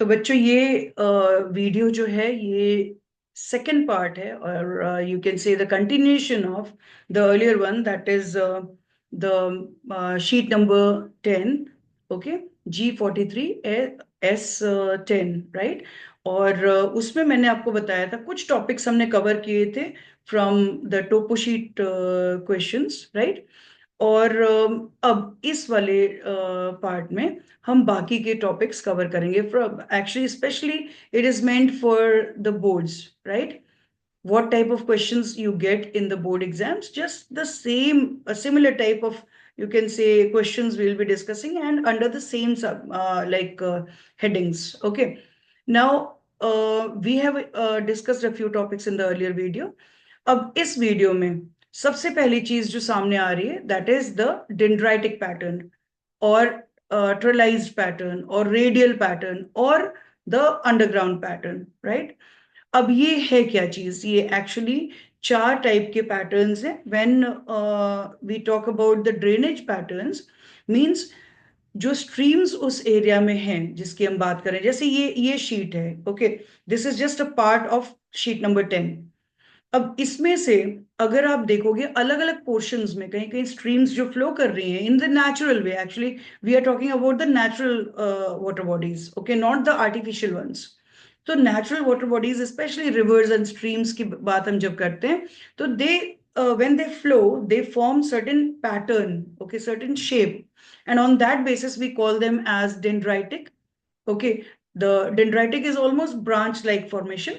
तो बच्चों ये वीडियो जो है ये सेकंड पार्ट है और यू कैन से the continuation of the earlier one that is the sheet number 10. Okay, G43S10, right. और उसमें मैंने आपको बताया था कुछ टॉपिक्स हमने कवर किए थे from the toposheet questions, right. और अब इस वाले पार्ट में हम बाकी के टॉपिक्स कवर करेंगे. Actually specially it is meant for the boards, right. What type of questions you get in the board exams, just the same a similar type of, you can say, questions we'll be discussing and under the same headings. Okay, now we have discussed a few topics in the earlier video. अब इस video में सबसे पहली चीज जो सामने आ रही है that is the dendritic pattern और ट्रेलाइज्ड पैटर्न और रेडियल पैटर्न और द अंडरग्राउंड पैटर्न, राइट. अब ये है क्या चीज, ये एक्चुअली चार टाइप के पैटर्न्स हैं. When we talk about the drainage patterns means जो स्ट्रीम्स उस एरिया में हैं जिसकी हम बात करें, जैसे ये शीट है. Okay, this is just a part of sheet number 10. अब इसमें से अगर आप देखोगे अलग अलग पोर्शंस में कहीं कहीं स्ट्रीम्स जो फ्लो कर रही हैं in the natural way. Actually we are talking about the natural water bodies, okay, not the artificial ones. तो natural water bodies specially rivers and streams की बात हम जब करते हैं तो दे when they flow they form certain pattern, okay, certain shape, and on that basis we call them as dendritic. Okay, the dendritic is almost branch like formation.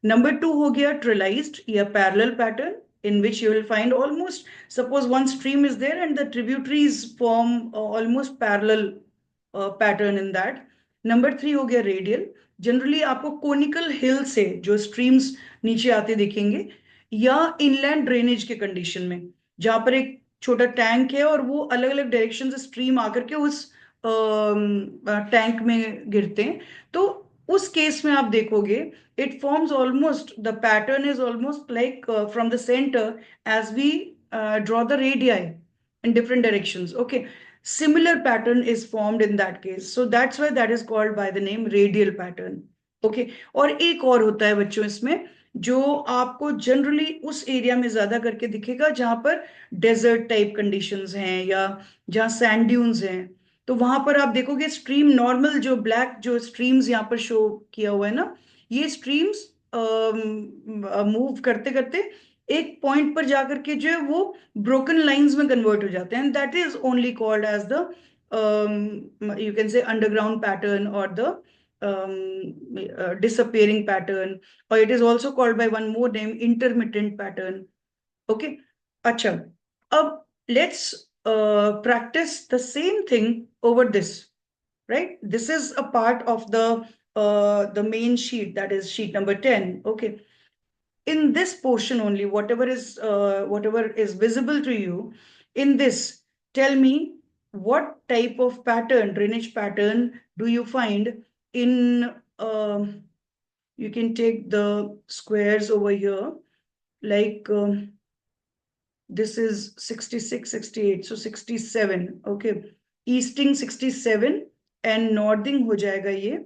Number two हो गया trellised या parallel pattern, in which you will find almost, suppose one stream is there and the tributaries form almost parallel pattern in that. Number three हो गया radial. Generally आपको conical हिल से जो streams नीचे आते दिखेंगे या इनलैंड ड्रेनेज के कंडीशन में जहां पर एक छोटा टैंक है और वो अलग अलग डायरेक्शन से स्ट्रीम आकर के उस टैंक में गिरते हैं. तो उस केस में आप देखोगे it forms almost, the pattern is almost like from the centre as we draw the radii in different directions. Okay, similar pattern is formed in that case, so that's why that is called by the name radial pattern. Okay, और एक और होता है बच्चों इसमें जो आपको generally उस एरिया में ज्यादा करके दिखेगा जहां पर डेजर्ट टाइप कंडीशंस हैं या जहां सैंड ड्यून्स हैं. तो वहां पर आप देखोगे स्ट्रीम नॉर्मल जो ब्लैक जो स्ट्रीम्स यहाँ पर शो किया हुआ है ना, ये स्ट्रीम्स मूव करते करते एक पॉइंट पर जाकर के जो है वो ब्रोकन लाइंस में कन्वर्ट हो जाते हैं. That is only called as the, you can say, underground pattern और the disappearing pattern, or it is also called by one more name, intermittent pattern. Okay, acha, अब let's practice the same thing over this, right. This is a part of the main sheet, that is sheet number 10. Okay, in this portion only, whatever is visible to you in this, tell me what type of pattern, drainage pattern, do you find in, you can take the squares over here, like this is 66, 68, so 67. Okay, easting 67 and northing हो जाएगा ये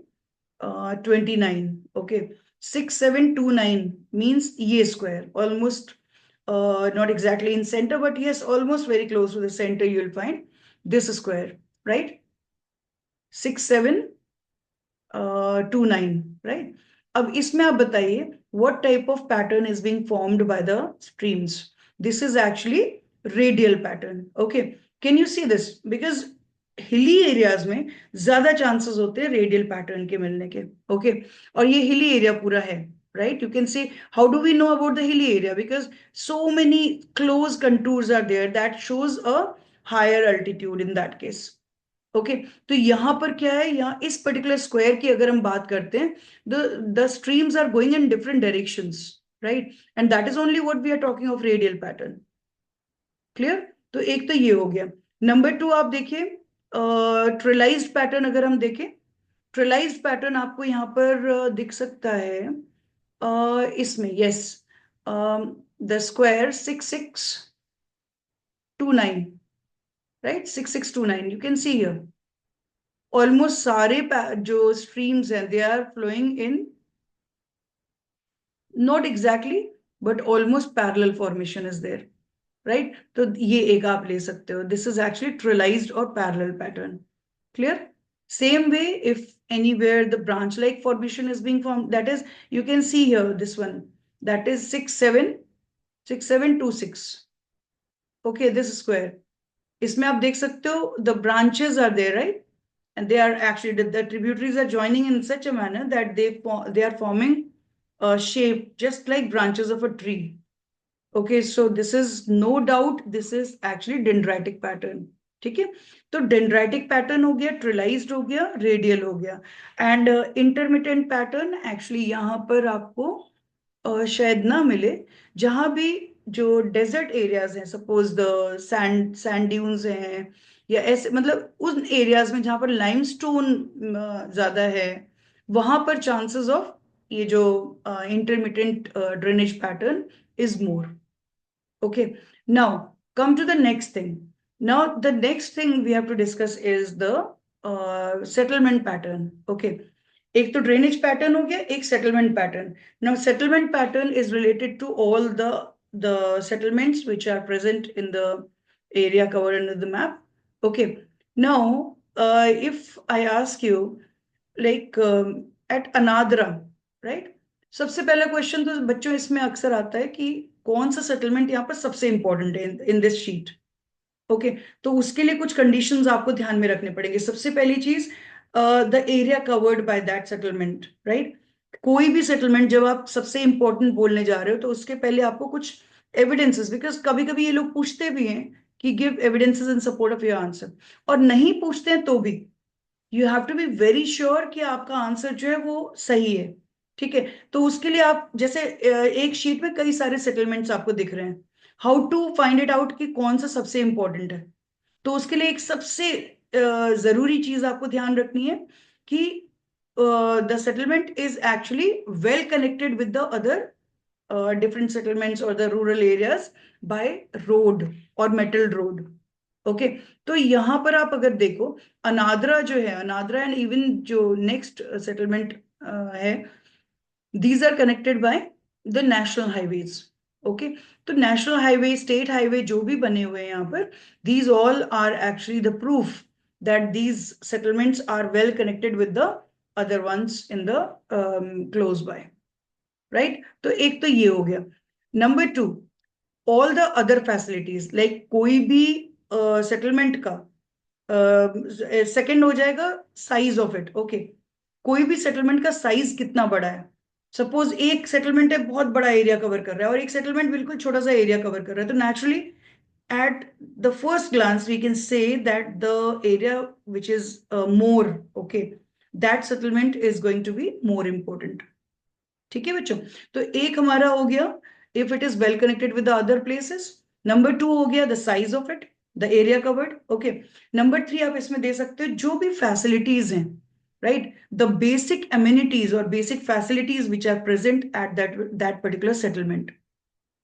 29. Okay, 6729 means ये square, almost not exactly in center, but yes, almost very close to the center. You will find this square, right? 6729, right? अब इसमें आप बताइए what type of pattern is being formed by the streams. This is actually radial pattern. Okay, can you see this? Because hilly areas में ज्यादा chances होते हैं radial pattern के मिलने के. ओके, और ये हिली एरिया पूरा है, right. You can say how do we know about the hilly area, because so many close contours are there that shows a higher altitude in that case. Okay, तो यहां पर क्या है, यहाँ इस पर्टिकुलर स्क्वायर की अगर हम बात करते हैं, the streams are going in different directions, right, and that is only what we are talking of radial pattern. Clear. तो एक तो ये हो गया. नंबर टू आप देखिए ट्रेलाइज्ड पैटर्न. अगर हम देखें ट्रेलाइज्ड पैटर्न आपको यहाँ पर दिख सकता है इसमें, yes, the square 6629, right, 6629, you can see here. Almost सारे जो स्ट्रीम्स हैं they are flowing in, not exactly, but almost parallel formation is there, right? तो ये एक आप ले सकते हो, दिस इज एक्चुअली ट्रिलाइज्ड और parallel pattern. Clear? Same way, if anywhere the branch like formation is being formed, that is, you can see here this one, that is 6 7 6 7 2 6. Okay, this square, इसमें आप देख सकते हो the branches are there, right? And they are actually, the tributaries are joining in such a manner that they are forming a shape just like branches of a tree. Okay, so this is no doubt, this is actually dendritic pattern. ठीक है, तो dendritic pattern हो गया, ट्रिलाइज्ड हो गया, radial हो गया. And intermittent pattern actually यहाँ पर आपको शायद ना मिले. जहां भी जो डेजर्ट एरियाज हैं, सपोज द सैंड ड्यून्स हैं, या ऐसे मतलब उन एरियाज में जहां पर लाइमस्टोन ज्यादा है, वहां पर चांसेस ऑफ ये जो intermittent drainage pattern is more. Okay, now come to the next thing. Now the next thing we have to discuss is the settlement pattern. Okay, एक तो ड्रेनेज पैटर्न हो गया, एक settlement pattern. Now settlement pattern is related to all the settlements which are present in the area covered under the map. Okay, now if I ask you, like at Anadra, right? सबसे पहला question तो बच्चों इसमें अक्सर आता है कि कौन सा सेटलमेंट यहाँ पर सबसे इंपॉर्टेंट है इन दिस शीट. ओके, तो उसके लिए कुछ कंडीशंस आपको ध्यान में रखने पड़ेंगे. सबसे पहली चीज, the area covered by that settlement, right? कोई भी सेटलमेंट जब आप सबसे इंपॉर्टेंट बोलने जा रहे हो, तो उसके पहले आपको कुछ एविडेंसेस, बिकॉज कभी कभी ये लोग पूछते भी हैं कि give evidences in support of your answer, और नहीं पूछते हैं तो भी you have to be very sure कि आपका आंसर जो है वो सही है. ठीक है, तो उसके लिए आप जैसे एक शीट में कई सारे सेटलमेंट्स आपको दिख रहे हैं, how to find it out कि कौन सा सबसे इंपॉर्टेंट है. तो उसके लिए एक सबसे जरूरी चीज आपको ध्यान रखनी है कि the settlement is actually well connected with the other different settlements और the rural areas by road और मेटल रोड. ओके, तो यहां पर आप अगर देखो, अनाद्रा जो है, अनाद्रा एंड इवन जो नेक्स्ट सेटलमेंट है, these are connected by the national highways. Okay, तो national highway, state highway जो भी बने हुए हैं यहाँ पर, these all are actually the proof that these settlements are well connected with the other ones in the close by, right? तो एक तो ये हो गया. Number 2, all the other facilities, like कोई भी settlement का सेकंड हो जाएगा साइज ऑफ इट. ओके, कोई भी सेटलमेंट का साइज कितना बड़ा है. सपोज एक सेटलमेंट है बहुत बड़ा एरिया कवर कर रहा है, और एक सेटलमेंट बिल्कुल छोटा सा एरिया कवर कर रहा है, तो naturally at the first glance we can say that the area which is more, okay, that settlement is going to be more important. ठीक है बच्चों, तो एक हमारा हो गया if it is well connected with the other places. Number 2 हो गया the size of it, the area covered. Okay, number 3 आप इसमें दे सकते हो जो भी फैसिलिटीज हैं, right? The basic amenities or basic facilities which are present at that particular settlement.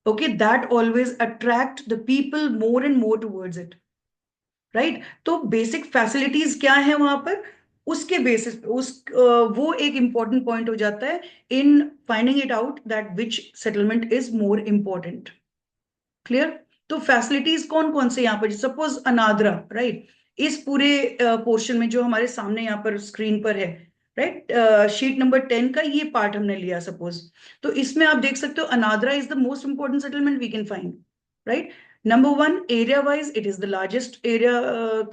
Okay, that always attract the people more and more towards it, right? तो basic facilities क्या है वहां पर, उसके बेसिस पे वो एक इंपॉर्टेंट पॉइंट हो जाता है in finding it out that which settlement is more important. Clear? तो फैसिलिटीज कौन कौन से यहाँ पर, सपोज अनाद्रा, राइट? इस पूरे पोर्शन में जो हमारे सामने यहाँ पर स्क्रीन पर है, राइट, शीट नंबर 10 का ये पार्ट हमने लिया सपोज, तो इसमें आप देख सकते हो Anadra is the most important settlement we can find, right? Number 1, area wise it is the largest area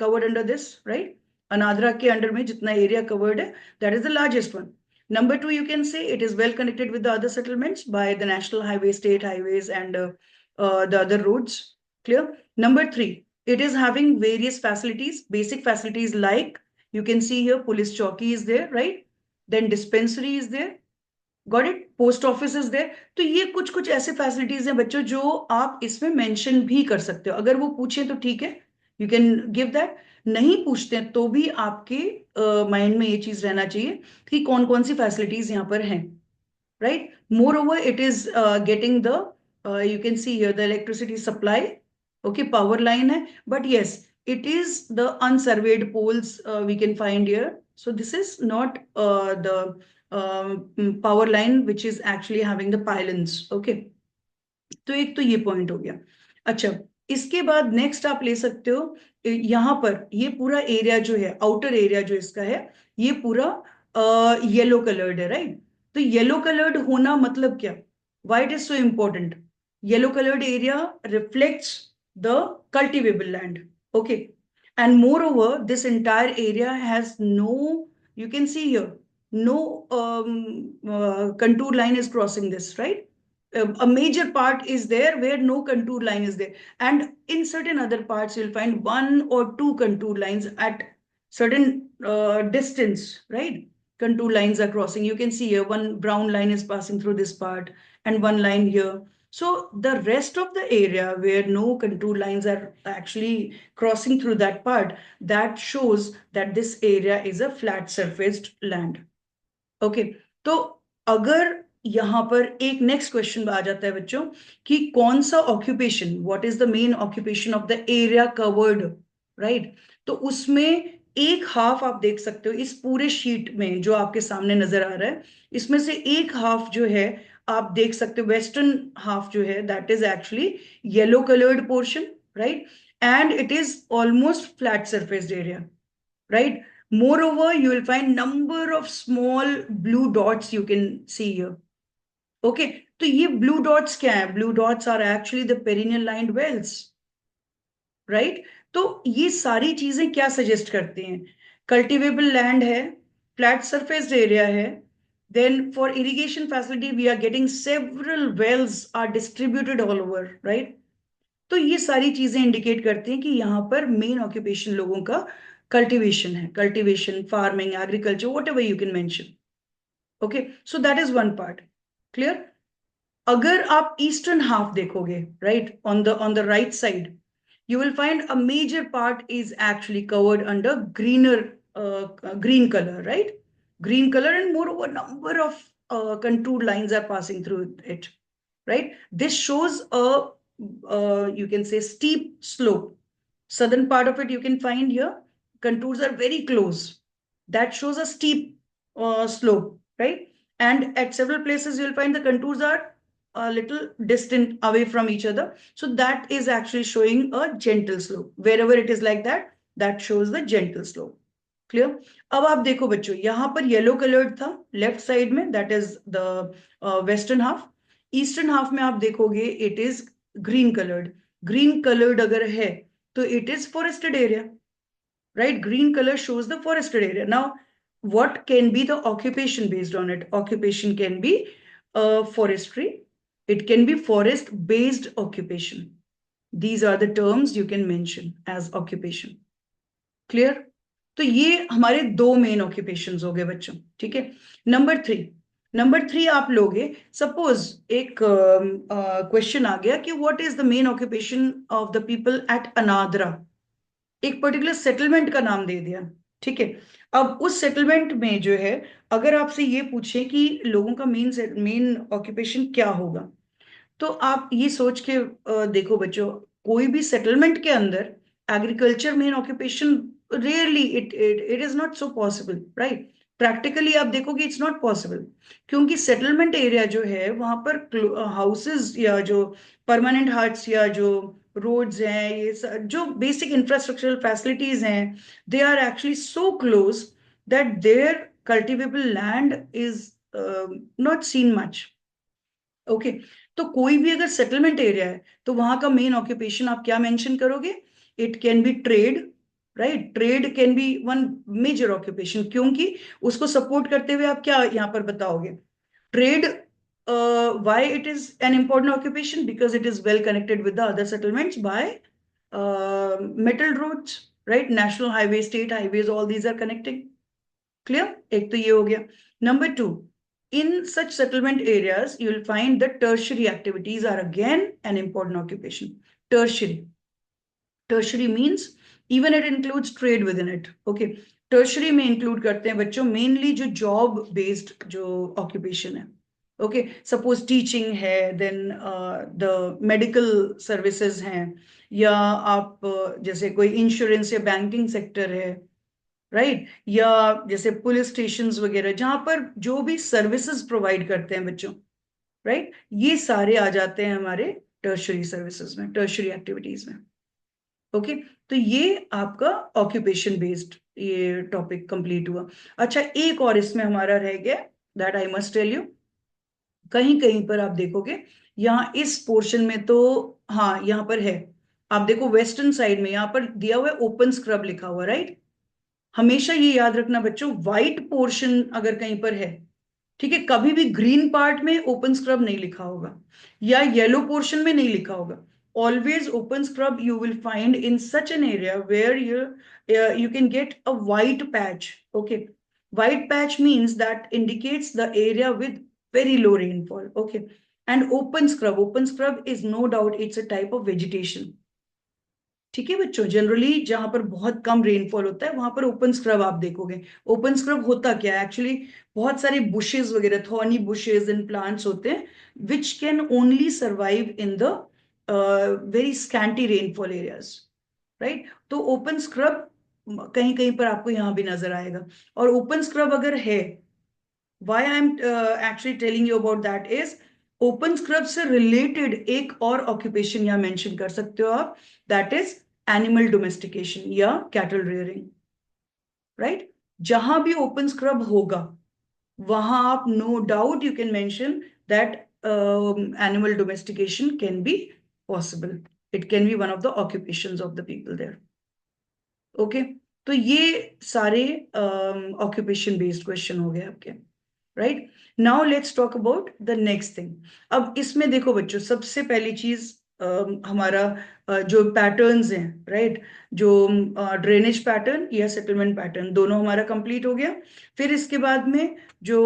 covered under this, right? Anadra के अंडर में जितना एरिया कवर्ड है, that is the largest one. Number 2, you can say it is well connected with the other settlements by the national highways, state highways, and the other roads. Clear? Number 3, it is having various facilities, basic facilities like you can see here, police chowki is there, right? Then dispensary is there. Got it? Post office is there. तो ये कुछ कुछ ऐसे facilities हैं बच्चों जो आप इसमें मेंशन भी कर सकते हो. अगर वो पूछे तो ठीक है, यू कैन गिव दैट. नहीं पूछते हैं तो भी आपके माइंड में ये चीज रहना चाहिए कि कौन कौन सी फैसिलिटीज यहाँ पर हैं, right? More over it is getting the, you can see here the electricity supply. Okay, power line है, but yes, it is the unsurveyed poles we can find here. So this is not the power line which is actually having the pylons. Okay, तो एक तो ये point हो गया. अच्छा, इसके बाद नेक्स्ट आप ले सकते हो, यहाँ पर ये पूरा एरिया जो है, आउटर एरिया जो इसका है, ये पूरा येलो कलर्ड है, राइट? तो येलो कलर्ड होना मतलब क्या? Why it is so important? Yellow coloured area reflects the cultivable land. Okay, and moreover this entire area has no, you can see here, no contour line is crossing this, right? A major part is there where no contour line is there, and in certain other parts you'll find one or two contour lines at certain distance, right? Contour lines are crossing. You can see here one brown line is passing through this part and one line here. So the rest of the area where no contour lines are actually crossing through that part, that shows that this area is a flat surfaced land. Okay, तो अगर यहां पर एक next question आ जाता है बच्चों कि कौन सा occupation, what is the main occupation of the area covered, right? तो उसमें एक हाफ आप देख सकते हो इस पूरे शीट में जो आपके सामने नजर आ रहा है, इसमें से एक हाफ जो है आप देख सकते हो, वेस्टर्न हाफ जो है that is actually yellow coloured portion, right? And it is almost flat surfaced area, right? Moreover, you will find number of small blue dots you can see here. Okay, तो ये blue dots क्या है? Blue dots are actually the perennial lined wells, right? तो ये सारी चीजें क्या suggest करते हैं? कल्टिवेबल लैंड है, फ्लैट सरफेस्ड एरिया है, then for irrigation facility we are getting several wells are distributed all over, right? तो ये सारी चीजें इंडिकेट करते हैं कि यहाँ पर मेन ऑक्यूपेशन लोगों का कल्टीवेशन है, cultivation, farming, agriculture, what ever you can mention. Okay, so that is one part. Clear? अगर आप ईस्टर्न हाफ देखोगे, right, on the right side, you will find a major part is actually covered under greener green color, right? Green color, and moreover number of contour lines are passing through it, right? This shows a you can say steep slope. Southern part of it you can find here, contours are very close, that shows a steep slope, right? And at several places you'll find the contours are a little distant away from each other, so that is actually showing a gentle slope. Wherever it is like that, that shows the gentle slope. Clear? अब आप देखो बच्चों, यहां पर yellow coloured था left side में, that is the western half. Eastern half में आप देखोगे it is green coloured. Green coloured अगर है तो it is forested area, right? Green colour shows the forested area. Now what can be the occupation based on it? Occupation can be forestry, it can be forest based occupation. These are the terms you can mention as occupation. Clear? तो ये हमारे दो main occupations हो गए बच्चों, ठीक है? Number three आप लोगे, सपोज एक क्वेश्चन आ गया कि what is the main occupation of the people at Anadra. एक पर्टिकुलर सेटलमेंट का नाम दे दिया, ठीक है? अब उस सेटलमेंट में जो है, अगर आपसे ये पूछे कि लोगों का मेन ऑक्यूपेशन क्या होगा, तो आप ये सोच के देखो बच्चों, कोई भी सेटलमेंट के अंदर agriculture main occupation rarely, it is not so possible, right? Practically आप देखोगे इट्स नॉट पॉसिबल, क्योंकि सेटलमेंट एरिया जो है वहां पर हाउसेस या जो परमानेंट हट्स या जो रोड्स हैं, ये जो बेसिक इंफ्रास्ट्रक्चरल फैसिलिटीज हैं, they are actually so close that there cultivable land is not seen much. Okay, तो कोई भी अगर सेटलमेंट एरिया है तो वहां का मेन ऑक्यूपेशन आप क्या मेंशन करोगे? It can be trade, right? Trade can be one major occupation, क्योंकि उसको सपोर्ट करते हुए आप क्या यहां पर बताओगे? Trade, why it is an important occupation? Because it is well connected with the other settlements by metal roads, right? National highway, state highways, all these are connecting. Clear? एक तो ये हो गया. Number two, in such settlement areas you will find that tertiary activities are again an important occupation. Tertiary means even it includes trade within it. Okay, tertiary में include करते हैं बच्चों mainly जो job based जो occupation है, okay, suppose teaching है, then the medical services हैं, या आप जैसे कोई इंश्योरेंस या बैंकिंग सेक्टर है, राइट, या जैसे पुलिस स्टेशंस वगैरह जहां पर जो भी सर्विसेज प्रोवाइड करते हैं बच्चों, राइट, ये सारे आ जाते हैं हमारे टर्शरी सर्विसेज में, टर्शरी एक्टिविटीज में। ओके, तो ये आपका ऑक्यूपेशन बेस्ड ये टॉपिक कंप्लीट हुआ। अच्छा, एक और इसमें हमारा रह गया, that I must tell you. कहीं कहीं पर आप देखोगे यहाँ इस पोर्शन में तो, हाँ यहाँ पर है, आप देखो वेस्टर्न साइड में यहाँ पर दिया हुआ है ओपन स्क्रब लिखा हुआ, राइट। हमेशा ये याद रखना बच्चों, व्हाइट पोर्शन अगर कहीं पर है, ठीक है, कभी भी ग्रीन पार्ट में ओपन स्क्रब नहीं लिखा होगा, या येलो पोर्शन में नहीं लिखा होगा। Always open scrub you will find in such an area where you can get a white patch. Okay, white patch means that indicates the area with very low rainfall. Okay, and open scrub is no doubt it's a type of vegetation. ठीक है बच्चों, generally जहां पर बहुत कम rainfall होता है वहां पर ओपन स्क्रब आप देखोगे। ओपन स्क्रब होता क्या है एक्चुअली, बहुत सारे बुशेस वगैरह, थॉर्नी बुशेस एंड प्लांट्स होते हैं which can only survive in the very scanty rainfall areas, right. तो ओपन स्क्रब कहीं कहीं पर आपको यहां भी नजर आएगा। और ओपन स्क्रब अगर है, why I am actually telling you about that is, open scrub से रिलेटेड एक और ऑक्यूपेशन यहां मेंशन कर सकते हो आप, दैट इज एनिमल डोमेस्टिकेशन या कैटल रेयरिंग, राइट। जहां भी ओपन स्क्रब होगा वहां आप no doubt you can mention that animal domestication can be possible, it can be one of the occupations of the people there. Okay, तो ये सारे occupation based question हो गए आपके, right. Now let's talk about the next thing. अब इसमें देखो बच्चों, सबसे पहली चीज हमारा जो पैटर्न्स हैं, राइट, जो ड्रेनेज पैटर्न या सेटलमेंट पैटर्न दोनों हमारा कंप्लीट हो गया। फिर इसके बाद में जो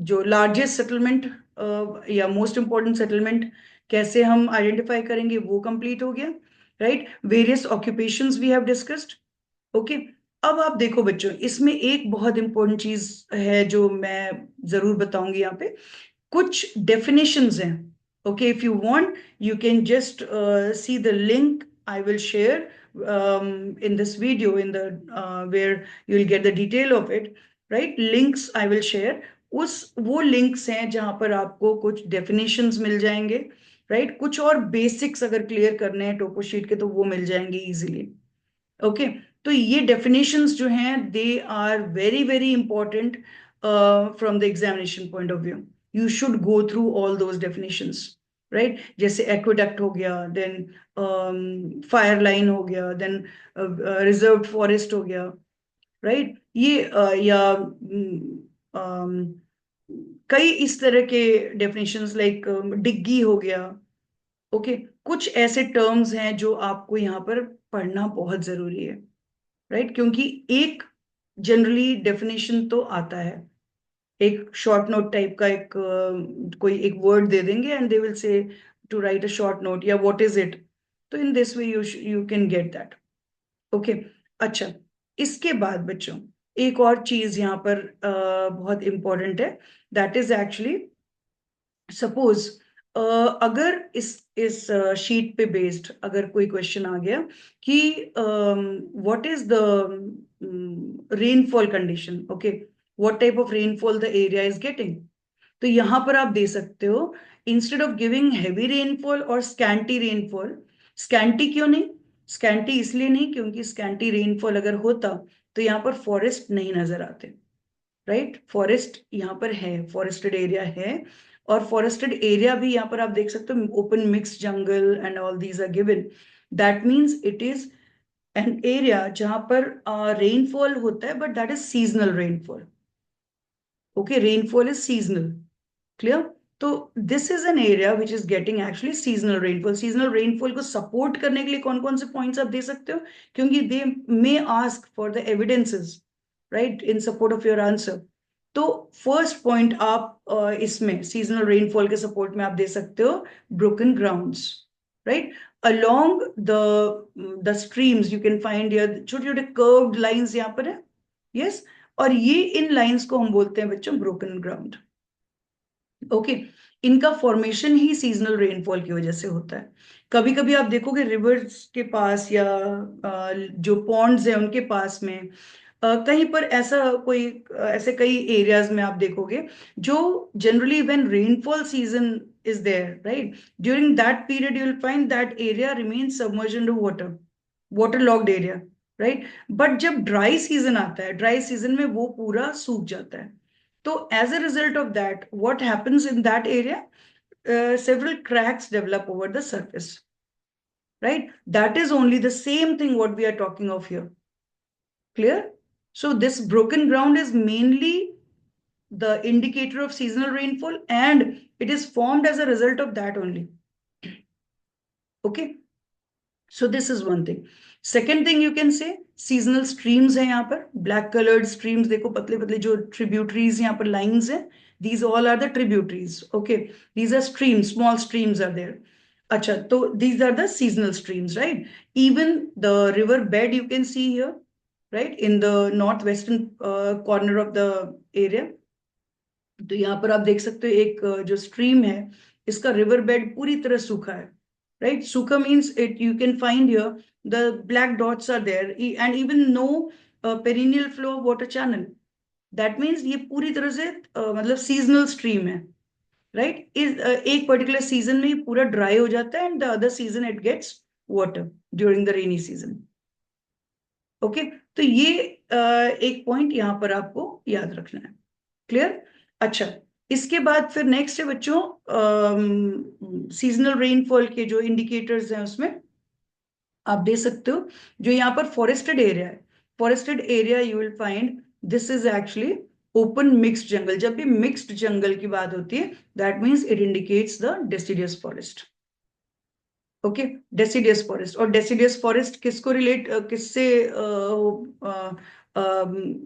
जो लार्जेस्ट सेटलमेंट या मोस्ट इंपॉर्टेंट सेटलमेंट कैसे हम आइडेंटिफाई करेंगे वो कंप्लीट हो गया, right. Various occupations we have discussed. Okay, अब आप देखो बच्चों, इसमें एक बहुत इंपॉर्टेंट चीज है जो मैं जरूर बताऊंगी यहाँ पे, कुछ डेफिनेशंस हैं। Okay, if you want you can just see the link I will share in this video, in the where you will get the detail of it, right, links I will share। उस वो links हैं जहां पर आपको कुछ definitions मिल जाएंगे, right, कुछ और बेसिक्स अगर क्लियर करने हैं टोपो शीट के तो वो मिल जाएंगे इजीली। ओके, तो ये डेफिनेशंस जो हैं they are very very important from the examination point of view. You should go through all those definitions, right. जैसे एक्वेडक्ट हो गया, देन फायर लाइन हो गया, देन रिजर्व फॉरेस्ट हो गया, राइट। ये या कई इस तरह के डेफिनेशंस लाइक डिग्गी हो गया। ओके, कुछ ऐसे टर्म्स हैं जो आपको यहाँ पर पढ़ना बहुत जरूरी है, राइट, क्योंकि एक जनरली डेफिनेशन तो आता है, एक शॉर्ट नोट टाइप का एक कोई एक वर्ड दे देंगे and they will say to write a short note या व्हाट इज इट, तो in this way you can get that. Okay, अच्छा, इसके बाद बच्चों एक और चीज यहाँ पर बहुत इंपॉर्टेंट है, दैट इज एक्चुअली सपोज अगर इस शीट पे बेस्ड अगर कोई क्वेश्चन आ गया कि what is the rainfall condition, okay, what type of rainfall the area is getting, तो यहां पर आप दे सकते हो instead of giving heavy rainfall और स्कैंटी रेनफॉल। स्कैंटी क्यों नहीं, स्कैंटी इसलिए नहीं क्योंकि स्कैंटी रेनफॉल अगर होता तो यहाँ पर फॉरेस्ट नहीं नजर आते, राइट। फॉरेस्ट यहाँ पर है, फॉरेस्टेड एरिया है, और फॉरेस्टेड एरिया भी यहाँ पर आप देख सकते हो, open mix jungle and all these are given. That means it is an area जहां पर रेनफॉल होता है, but that is seasonal rainfall. Okay, rainfall is seasonal, clear. तो this is an area which is getting actually seasonal rainfall. Seasonal rainfall को support करने के लिए कौन कौन से पॉइंट्स आप दे सकते हो, क्योंकि they may ask for the evidences, right, in support of your answer. तो फर्स्ट पॉइंट आप इसमें सीजनल रेनफॉल के सपोर्ट में आप दे सकते हो broken grounds, right, along the streams. You can find your छोटे छोटे कर्व्ड लाइंस यहाँ पर है, यस, और ये इन लाइंस को हम बोलते हैं बच्चों ब्रोकन ग्राउंड। ओके। इनका फॉर्मेशन ही सीजनल रेनफॉल की वजह से होता है। कभी कभी आप देखोगे रिवर्स के पास या जो पॉन्ड्स हैं उनके पास में कहीं पर ऐसा कोई ऐसे कई एरियाज में आप देखोगे जो generally when rainfall season is there, right, during that period you will find that area remains submerged under water, water locked area, right. But जब ड्राई सीजन आता है, ड्राई सीजन में वो पूरा सूख जाता है। तो as a result of that, what happens in that area? Several cracks develop over the surface, right? That is only the same thing what we are talking of here. Clear? So this broken ground is mainly the indicator of seasonal rainfall, and it is formed as a result of that only. Okay. So this is one thing. Second thing you can say, seasonal streams है यहाँ पर, black colored streams देखो, पतले पतले जो tributaries यहाँ पर lines हैं, these all are the tributaries. Okay, these are streams, small streams are there. अच्छा, तो these are the seasonal streams, right? Even the river bed you can see here, right, in the northwestern corner of the area. तो यहाँ पर आप देख सकते हो एक जो स्ट्रीम है, इसका रिवर बेड पूरी तरह सूखा है, राइट। सूखा means it you can find here the black dots are there and even no perennial flow of water channel. That means ये पूरी तरह से मतलब सीजनल स्ट्रीम है, राइट। इस एक पर्टिकुलर सीजन में ये पूरा ड्राई हो जाता है and the other season it gets water during the rainy season. Okay, तो ये एक पॉइंट यहां पर आपको याद रखना है। क्लियर? अच्छा, इसके बाद फिर नेक्स्ट है बच्चों सीजनल रेनफॉल के जो इंडिकेटर्स हैं उसमें आप दे सकते हो। जो यहाँ पर फॉरेस्टेड एरिया है, forested area you will find this is actually open mixed jungle. जब भी मिक्स्ड जंगल की बात होती है that means it indicates the deciduous forest. Okay, deciduous forest. और डेसिडियस फॉरेस्ट किसको रिलेट किससे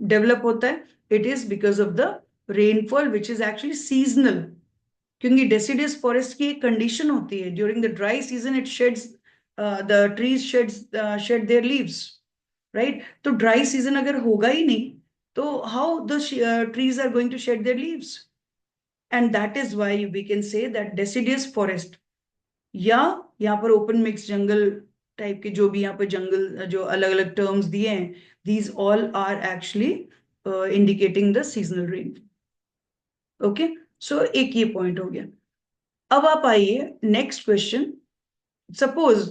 डेवलप होता है? It is because of the rainfall which is actually seasonal. क्योंकि डेसिडियस फॉरेस्ट की एक कंडीशन होती है, during the dry season it sheds the trees shed their leaves, right. तो ड्राई सीजन अगर होगा ही नहीं तो how the trees are going to shed their leaves? And that is why we can say that deciduous forest या यहाँ पर open mix जंगल type के जो भी यहाँ पर जंगल जो अलग अलग टर्म्स दिए हैं, these all are actually indicating the seasonal rain. Okay, so एक ये पॉइंट हो गया। अब आप आइए next question. Suppose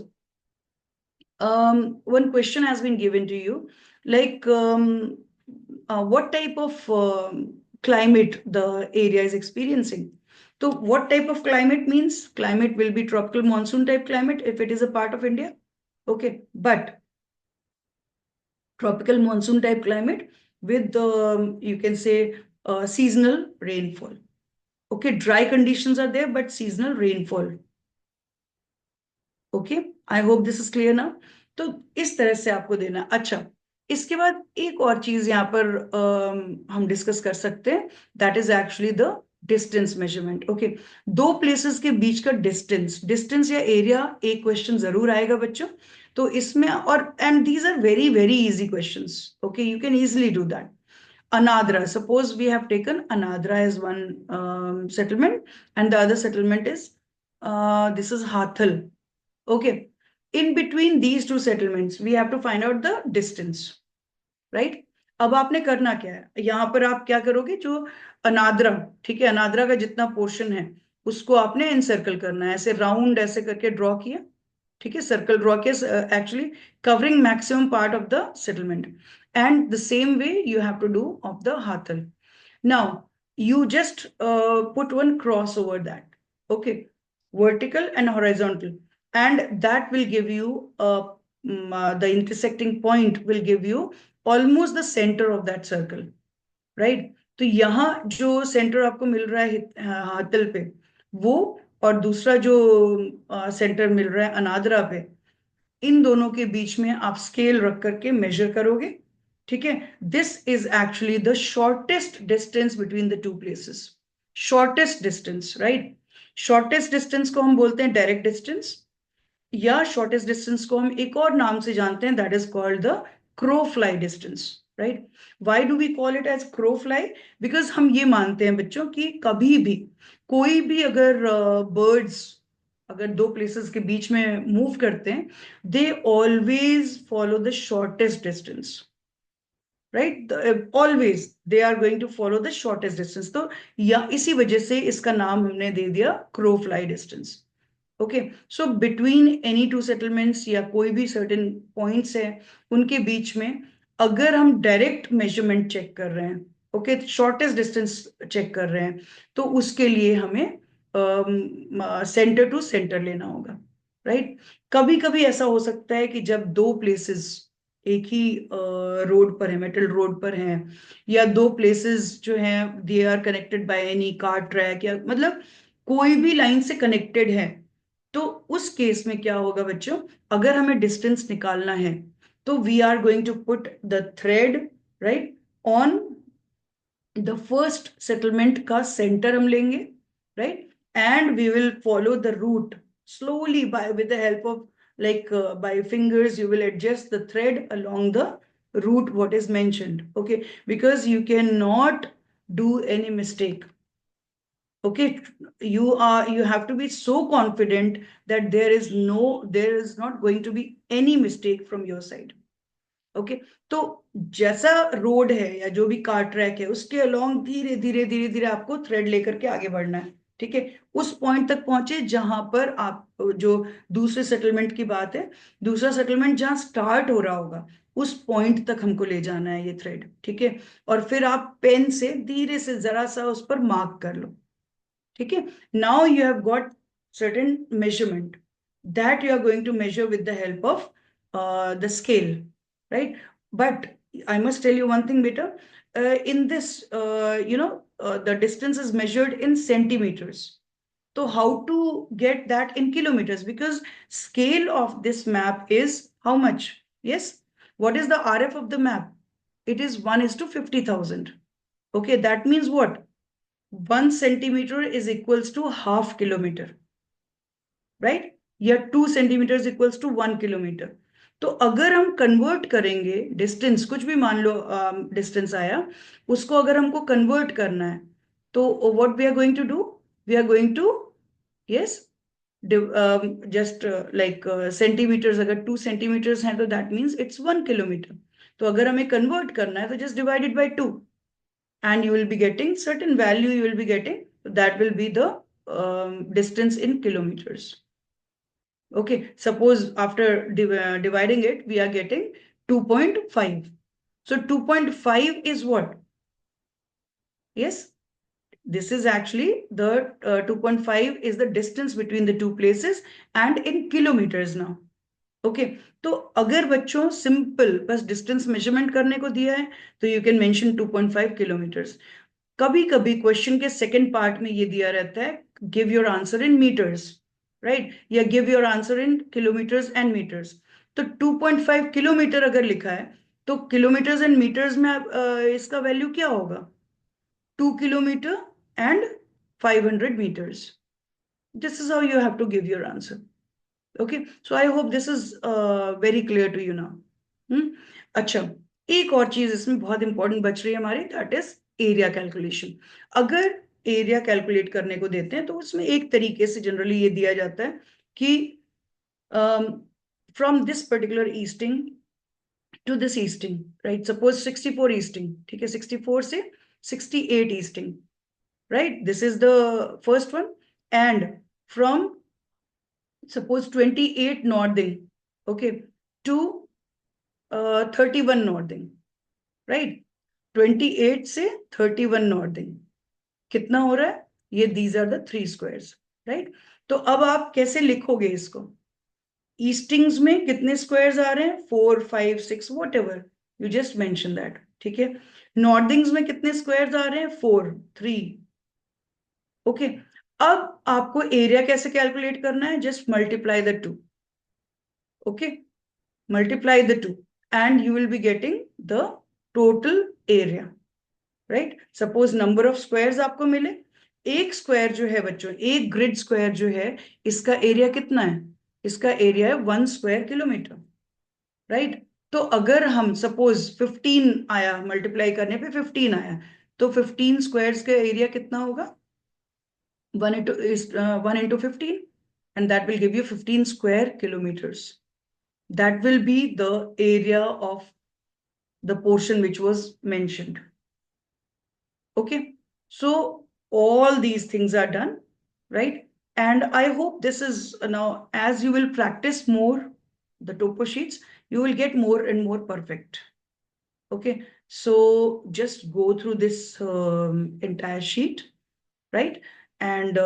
one question has been given to you, like what type of climate the area is experiencing. So what type of climate means? Climate will be tropical monsoon type climate if it is a part of India. Okay, but tropical monsoon type climate with you can say seasonal rainfall. Okay, dry conditions are there but seasonal rainfall. Okay, I hope this is clear ना। तो इस तरह से आपको देना। अच्छा, इसके बाद एक और चीज यहाँ पर हम डिस्कस कर सकते हैं, that is actually the distance measurement. Okay, दो प्लेसेस के बीच का डिस्टेंस, डिस्टेंस या एरिया एक क्वेश्चन जरूर आएगा बच्चों। तो इसमें और and these are very very easy questions. Okay, you can easily do that. Anadra, suppose we have taken Anadra as one settlement and the other settlement is this is Hathal. Okay, in between these two settlements we have to find out the distance, right? अब आपने करना क्या है, यहां पर आप क्या करोगे, जो अनाद्रा, ठीक है, अनाद्रा का जितना पोर्शन है उसको आपने एनसर्कल करना है, ऐसे राउंड ऐसे करके ड्रॉ किया, ठीक है, सर्कल ड्रॉ किया, actually covering maximum part of the settlement. And the same way you have to do of the हाथल। Now you just put one cross over that, okay, vertical and horizontal, and that will give you the intersecting point will give you almost the center of that circle, right? तो यहाँ जो centre आपको मिल रहा है हाथल पे वो, और दूसरा जो सेंटर मिल रहा है अनादरा पे, इन दोनों के बीच में आप स्केल रख करके मेजर करोगे, ठीक है। This is actually the shortest distance between the two places, shortest distance, right. Shortest distance को हम बोलते हैं डायरेक्ट डिस्टेंस, या शॉर्टेस्ट डिस्टेंस को हम एक और नाम से जानते हैं, that is called the crow fly distance. Right? Why do we call it as crow fly? Because हम ये मानते हैं बच्चों कि कभी भी कोई भी अगर बर्ड्स अगर दो प्लेसेस के बीच में मूव करते हैं, they always follow the shortest distance, right? Always they are going to follow the shortest distance. तो या इसी वजह से इसका नाम हमने दे दिया crow fly distance. Okay, so between any two settlements या कोई भी सर्टेन पॉइंट्स है उनके बीच में अगर हम डायरेक्ट मेजरमेंट चेक कर रहे हैं, ओके, शॉर्टेस्ट डिस्टेंस चेक कर रहे हैं, तो उसके लिए हमें सेंटर टू सेंटर लेना होगा, राइट? कभी कभी ऐसा हो सकता है कि जब दो प्लेसेस एक ही रोड पर है, मेटल रोड पर हैं, या दो प्लेसेस जो हैं they are connected by any car track, या मतलब कोई भी लाइन से कनेक्टेड है, तो उस केस में क्या होगा बच्चों, अगर हमें डिस्टेंस निकालना है तो we are going to put the thread right on the first settlement का सेंटर हम लेंगे, right? And we will follow the route slowly by with the help of by fingers you will adjust the thread along the route what is mentioned, okay? Because you cannot do any mistake, okay? You have to be so confident that there is not going to be any mistake from your side, okay? तो जैसा road है या जो भी car track है उसके along धीरे धीरे धीरे धीरे आपको थ्रेड लेकर के आगे बढ़ना है, ठीक है? उस पॉइंट तक पहुंचे जहां पर आप जो दूसरे सेटलमेंट की बात है, दूसरा सेटलमेंट जहां स्टार्ट हो रहा होगा उस पॉइंट तक हमको ले जाना है ये थ्रेड, ठीक है? और फिर आप पेन से धीरे से जरा सा उस पर मार्क कर लो, ठीक है? Now you have got certain measurement that you are going to measure with the help of the scale, right? But I must tell you one thing, beta. In this, the distance is measured in centimeters. So how to get that in kilometers? Because scale of this map is how much? Yes. What is the RF of the map? It is 1 is to 50,000. Okay, that means what? 1 centimeter is equals to half kilometer, right? या 2 centimetre equals to 1 kilometre. तो अगर हम convert करेंगे distance, कुछ भी मान लो distance आया, उसको अगर हमको कन्वर्ट करना है तो what we are going to do, we are going to yes just like centimetres, अगर 2 सेंटीमीटर्स हैं तो दैट मीन्स इट्स 1 किलोमीटर। तो अगर हमें कन्वर्ट करना है तो just divided by 2 and you will be getting certain value, you will be getting, that will be the distance in kilometers. Okay, suppose after dividing it we are getting 2.5. So 2.5 is what? Yes, this is actually the 2.5 is the distance between the two places and in kilometers now. Okay, तो अगर बच्चों simple बस distance measurement करने को दिया है तो you can mention 2.5 kilometres. कभी कभी क्वेश्चन के सेकंड पार्ट में ये दिया रहता है give your answer in metres, right? या give your answer in kilometres and metres. तो 2.5 किलोमीटर अगर लिखा है तो किलोमीटर्स एंड मीटर्स में इसका वैल्यू क्या होगा? 2 kilometre and 500 metres. This is how you have to give your answer. Okay, so I hope this is very clear to you now. अच्छा, एक और चीज इसमें बहुत इंपॉर्टेंट बच रही है हमारी, दैट इज एरिया कैलकुलेशन। अगर एरिया कैलकुलेट करने को देते हैं तो उसमें एक तरीके से जनरली ये दिया जाता है कि from this particular easting to this easting, right? Suppose 64 easting, ठीक है, 64 से 68 easting, right? This is the first one. And from suppose 28 northing, okay, to 31 northing, right? 28 से 31 northing कितना हो रहा है ये? these are the 3 squares, right? तो अब आप कैसे लिखोगे इसको? ईस्टिंग्स में कितने स्क्वायर्स आ रहे हैं? 4 5 6 what ever, you just mention that, ठीक है? नॉर्थिंग्स में कितने स्क्वायर्स आ रहे हैं? 4 3, ओके? अब आपको एरिया कैसे कैलकुलेट करना है? Just multiply the 2, okay, multiply the 2 and you will be getting the total area, right? Suppose number of squares आपको मिले, एक स्क्वायर जो है बच्चों, एक ग्रिड स्क्वायर जो है, इसका एरिया कितना है? इसका एरिया है 1 स्क्वायर किलोमीटर, राइट? तो अगर हम सपोज 15 आया, मल्टीप्लाई करने पे 15 आया, तो 15 स्क्वायर्स का एरिया कितना होगा? 1 into 15, and that will give you 15 square kilometers. That will be the area of the portion which was mentioned. Okay, so all these things are done, right? And I hope this is now, as you will practice more the topo sheets, you will get more and more perfect. Okay, so just go through this entire sheet, right? And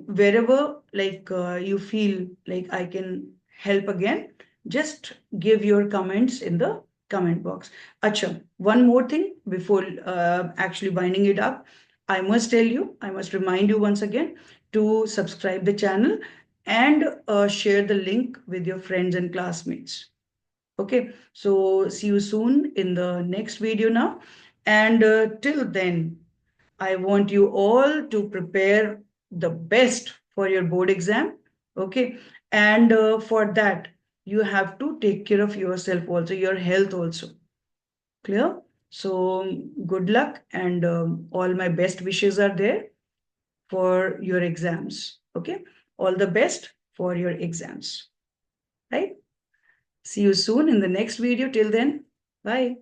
wherever like you feel like I can help again, just give your comments in the comment box. Acha, one more thing before actually winding it up, I must tell you, I must remind you once again to subscribe the channel and share the link with your friends and classmates. Okay, so see you soon in the next video now. And till then, I want you all to prepare the best for your board exam. Okay, and for that, you have to take care of yourself also, your health also. Clear? So, good luck, and all my best wishes are there for your exams. Okay, all the best for your exams. Right? See you soon in the next video. Till then, bye.